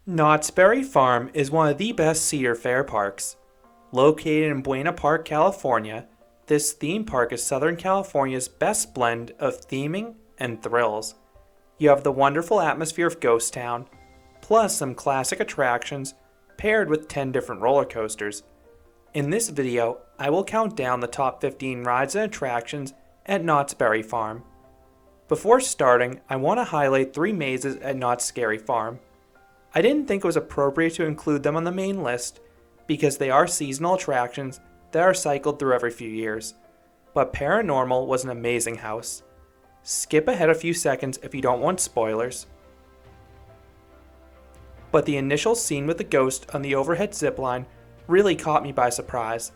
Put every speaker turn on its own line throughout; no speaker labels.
Knott's Berry Farm is one of the best Cedar Fair parks. Located in Buena Park, California, this theme park is Southern California's best blend of theming and thrills. You have the wonderful atmosphere of Ghost Town, plus some classic attractions paired with 10 different roller coasters. In this video, I will count down the top 15 rides and attractions at Knott's Berry Farm. Before starting, I want to highlight 3 mazes at Knott's Scary Farm. I didn't think it was appropriate to include them on the main list because they are seasonal attractions that are cycled through every few years, but Paranormal was an amazing house. Skip ahead a few seconds if you don't want spoilers. But the initial scene with the ghost on the overhead zipline really caught me by surprise.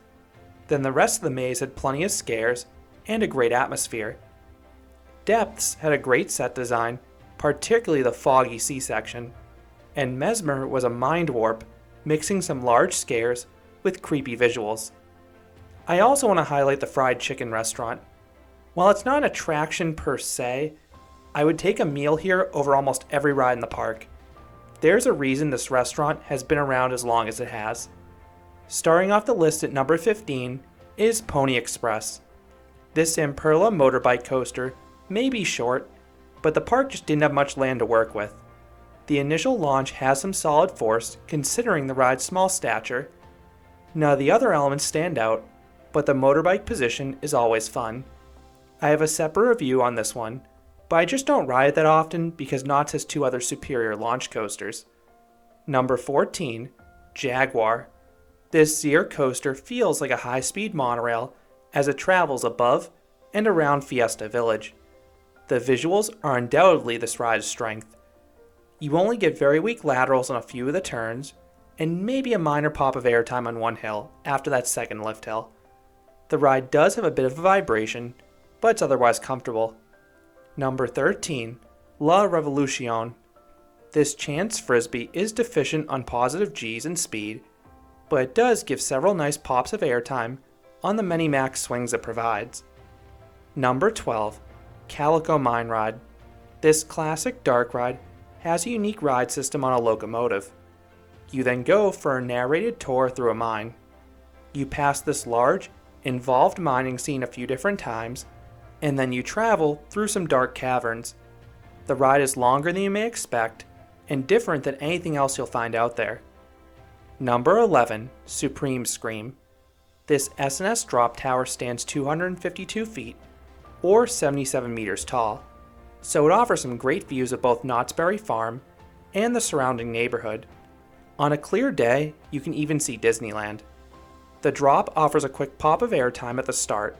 Then the rest of the maze had plenty of scares and a great atmosphere. Depths had a great set design, particularly the foggy C-section. And Mesmer was a mind warp, mixing some large scares with creepy visuals. I also want to highlight the fried chicken restaurant. While it's not an attraction per se, I would take a meal here over almost every ride in the park. There's a reason this restaurant has been around as long as it has. Starting off the list at number 15 is Pony Express. This Imperla motorbike coaster may be short, but the park just didn't have much land to work with. The initial launch has some solid force considering the ride's small stature. None of the other elements stand out, but the motorbike position is always fun. I have a separate review on this one, but I just don't ride it that often because Knott's has 2 other superior launch coasters. Number 14, Jaguar. This Zero coaster feels like a high-speed monorail as it travels above and around Fiesta Village. The visuals are undoubtedly this ride's strength. You only get very weak laterals on a few of the turns, and maybe a minor pop of airtime on one hill after that second lift hill. The ride does have a bit of a vibration, but it's otherwise comfortable. Number 13, La Revolucion. This chance frisbee is deficient on positive G's and speed, but it does give several nice pops of airtime on the many max swings it provides. Number 12, Calico Mine Ride. This classic dark ride has a unique ride system on a locomotive. You then go for a narrated tour through a mine. You pass this large, involved mining scene a few different times, and then you travel through some dark caverns. The ride is longer than you may expect, and different than anything else you'll find out there. Number 11, Supreme Scream. This S&S drop tower stands 252 feet, or 77 meters tall, so it offers some great views of both Knott's Berry Farm and the surrounding neighborhood. On a clear day, you can even see Disneyland. The drop offers a quick pop of airtime at the start.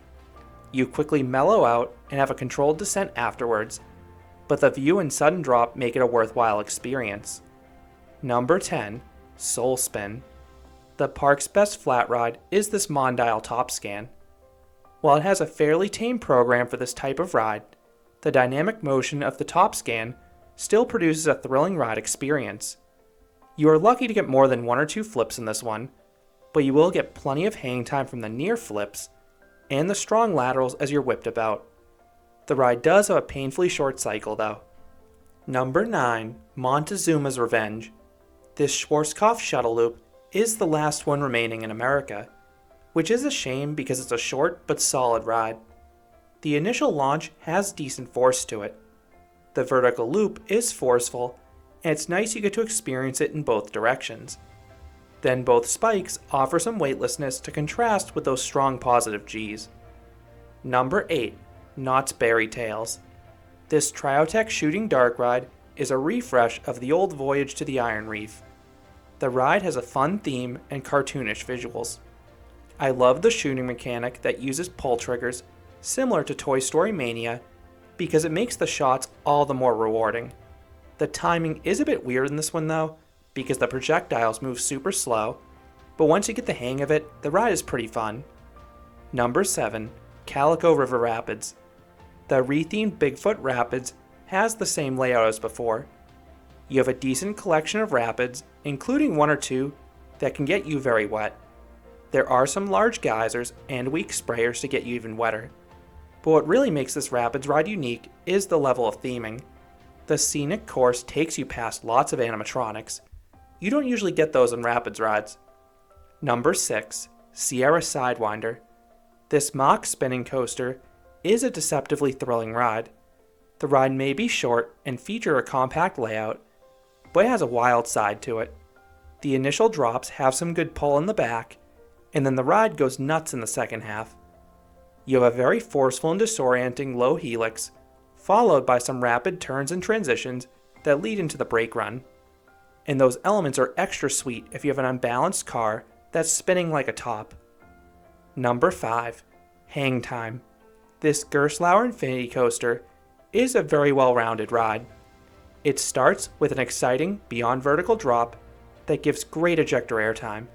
You quickly mellow out and have a controlled descent afterwards, but the view and sudden drop make it a worthwhile experience. Number 10, Soul Spin. The park's best flat ride is this Mondial Top Scan. While it has a fairly tame program for this type of ride, the dynamic motion of the top scan still produces a thrilling ride experience. You are lucky to get more than 1 or 2 flips in this one, but you will get plenty of hang time from the near flips and the strong laterals as you're whipped about. The ride does have a painfully short cycle though. Number 9, Montezuma's Revenge. This Schwarzkopf shuttle loop is the last one remaining in America, which is a shame because it's a short but solid ride. The initial launch has decent force to it. The vertical loop is forceful, and it's nice you get to experience it in both directions. Then both spikes offer some weightlessness to contrast with those strong positive Gs. Number 8, Knott's Berry Tales. This Triotech Shooting Dark ride is a refresh of the old Voyage to the Iron Reef. The ride has a fun theme and cartoonish visuals. I love the shooting mechanic that uses pull triggers similar to Toy Story Mania because it makes the shots all the more rewarding. The timing is a bit weird in this one though because the projectiles move super slow, but once you get the hang of it, the ride is pretty fun. Number 7, Calico River Rapids. The rethemed Bigfoot Rapids has the same layout as before. You have a decent collection of rapids, including 1 or 2 that can get you very wet. There are some large geysers and weak sprayers to get you even wetter. But what really makes this rapids ride unique is the level of theming. The scenic course takes you past lots of animatronics. You don't usually get those in rapids rides. Number 6. Sierra Sidewinder. This mock spinning coaster is a deceptively thrilling ride. The ride may be short and feature a compact layout, but it has a wild side to it. The initial drops have some good pull in the back, and then the ride goes nuts in the second half. You have a very forceful and disorienting low helix, followed by some rapid turns and transitions that lead into the brake run. And those elements are extra sweet if you have an unbalanced car that's spinning like a top. Number 5. Hang Time. This Gerstlauer Infinity Coaster is a very well-rounded ride. It starts with an exciting beyond vertical drop that gives great ejector airtime.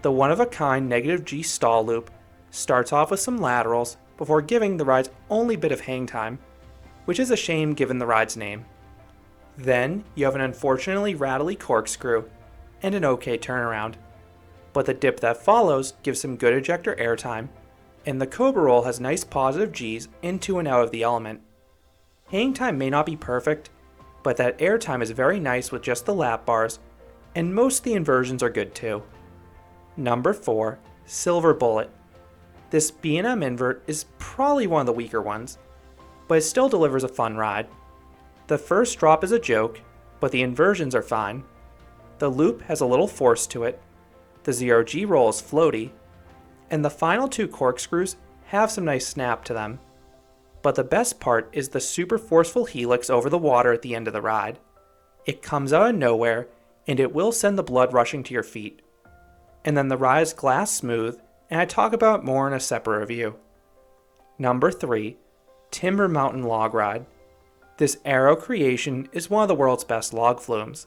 The one-of-a-kind negative G stall loop starts off with some laterals before giving the ride's only bit of hang time, which is a shame given the ride's name. Then you have an unfortunately rattly corkscrew and an okay turnaround, but the dip that follows gives some good ejector airtime, and the Cobra Roll has nice positive Gs into and out of the element. Hang time may not be perfect, but that airtime is very nice with just the lap bars, and most of the inversions are good too. Number 4. Silver Bullet. This B&M invert is probably one of the weaker ones, but it still delivers a fun ride. The first drop is a joke, but the inversions are fine. The loop has a little force to it, the 0G roll is floaty, and the final 2 corkscrews have some nice snap to them. But the best part is the super forceful helix over the water at the end of the ride. It comes out of nowhere, and it will send the blood rushing to your feet. And then the ride is glass smooth, and I talk about it more in a separate review. Number 3. Timber Mountain Log Ride. This Arrow creation is one of the world's best log flumes.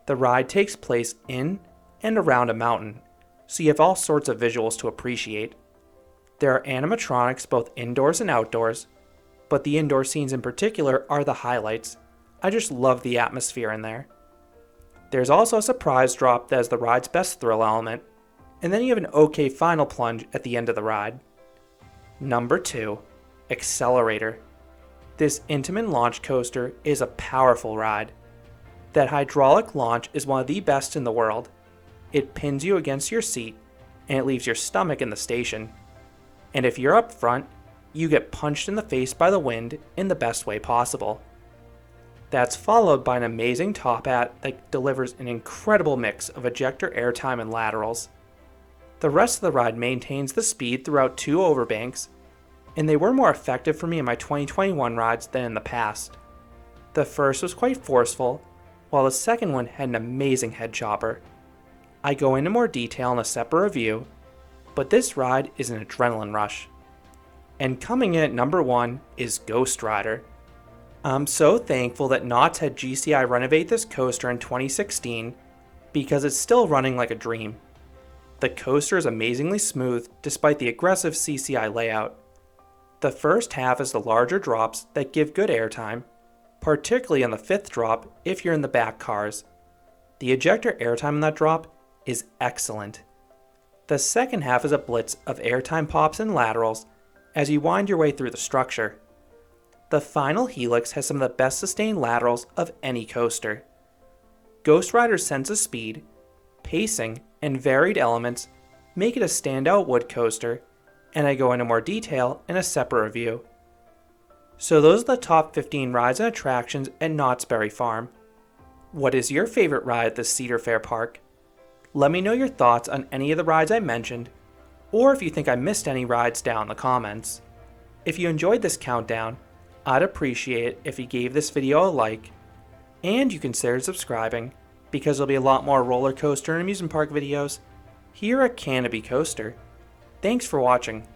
The ride takes place in and around a mountain, so you have all sorts of visuals to appreciate. There are animatronics both indoors and outdoors, but the indoor scenes in particular are the highlights. I just love the atmosphere in there. There's also a surprise drop that is the ride's best thrill element, and then you have an okay final plunge at the end of the ride. Number 2. Accelerator. This Intamin launch coaster is a powerful ride. That hydraulic launch is one of the best in the world. It pins you against your seat, and it leaves your stomach in the station. And if you're up front, you get punched in the face by the wind in the best way possible. That's followed by an amazing top hat that delivers an incredible mix of ejector airtime and laterals. The rest of the ride maintains the speed throughout 2 overbanks, and they were more effective for me in my 2021 rides than in the past. The first was quite forceful, while the second one had an amazing head chopper. I go into more detail in a separate review, but this ride is an adrenaline rush. And coming in at number 1 is Ghost Rider. I'm so thankful that Knott's had GCI renovate this coaster in 2016 because it's still running like a dream. The coaster is amazingly smooth despite the aggressive CCI layout. The first half is the larger drops that give good airtime, particularly on the 5th drop if you're in the back cars. The ejector airtime on that drop is excellent. The second half is a blitz of airtime pops and laterals as you wind your way through the structure. The final helix has some of the best sustained laterals of any coaster. Ghost Rider's sense of speed, pacing, and varied elements make it a standout wood coaster, and I go into more detail in a separate review. So those are the top 15 rides and attractions at Knott's Berry Farm. What is your favorite ride at the Cedar Fair Park? Let me know your thoughts on any of the rides I mentioned, or if you think I missed any rides down in the comments. If you enjoyed this countdown, I'd appreciate it if you gave this video a like, and you considered subscribing, because there'll be a lot more roller coaster and amusement park videos here at Canopy Coaster. Thanks for watching.